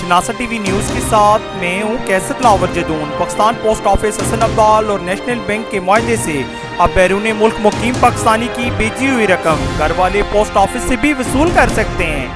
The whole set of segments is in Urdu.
شناسا ٹی وی نیوز کے ساتھ میں ہوں کیسر دلاور جدون۔ پاکستان پوسٹ آفس حسن عبدال اور نیشنل بینک کے معاہدے سے اب بیرون ملک مقیم پاکستانی کی بھیجی ہوئی رقم گھر والے پوسٹ آفس سے بھی وصول کر سکتے ہیں۔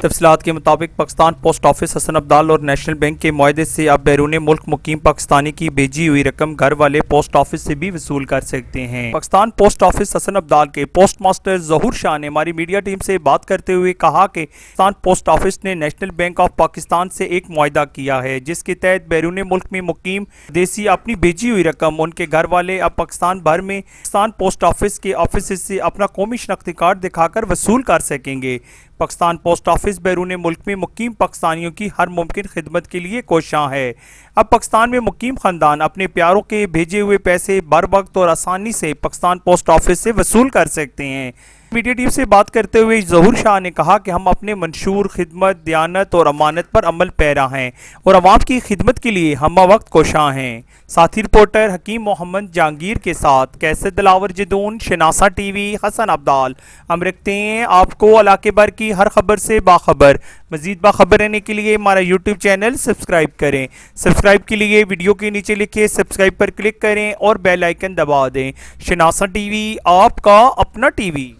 تفصیلات کے مطابق پاکستان پوسٹ آفس حسن عبدال اور نیشنل بینک کے معاہدے سے اب بیرون ملک مقیم پاکستانی کی بھیجی ہوئی رقم گھر والے پوسٹ آفس سے بھی وصول کر سکتے ہیں۔ پاکستان پوسٹ آفس حسن عبدال کے پوسٹ ماسٹر ظہور شاہ نے ہماری میڈیا ٹیم سے بات کرتے ہوئے کہا کہ پاکستان پوسٹ آفس نے نیشنل بینک آف پاکستان سے ایک معاہدہ کیا ہے جس کے تحت بیرون ملک میں مقیم دیسی اپنی بھیجی ہوئی رقم ان کے گھر والے اب پاکستان بھر میں پاکستان پوسٹ آفس کے آفیسز سے اپنا قومی شناختی کارڈ دکھا کر وصول کر سکیں گے۔ پاکستان پوسٹ آفس بیرون ملک میں مقیم پاکستانیوں کی ہر ممکن خدمت کے لیے کوشاں ہے۔ اب پاکستان میں مقیم خاندان اپنے پیاروں کے بھیجے ہوئے پیسے بر وقت اور آسانی سے پاکستان پوسٹ آفس سے وصول کر سکتے ہیں۔ میڈیا ٹیم سے بات کرتے ہوئے ظہور شاہ نے کہا کہ ہم اپنے منشور خدمت، دیانت اور امانت پر عمل پیرا ہیں اور عوام کی خدمت کے لیے ہمہ وقت کوشاں ہیں۔ ساتھی رپورٹر حکیم محمد جہانگیر کے ساتھ کیسر دلاور جدون، شناسا ٹی وی، حسن عبدال۔ ہم رکھتے ہیں آپ کو علاقے بھر کی ہر خبر سے باخبر۔ مزید باخبر رہنے کے لیے ہمارا یوٹیوب چینل سبسکرائب کریں۔ سبسکرائب کے لیے ویڈیو کے نیچے لکھے سبسکرائب پر کلک کریں اور بیل آئیکن دبا دیں۔ شناسا ٹی وی، آپ کا اپنا ٹی وی۔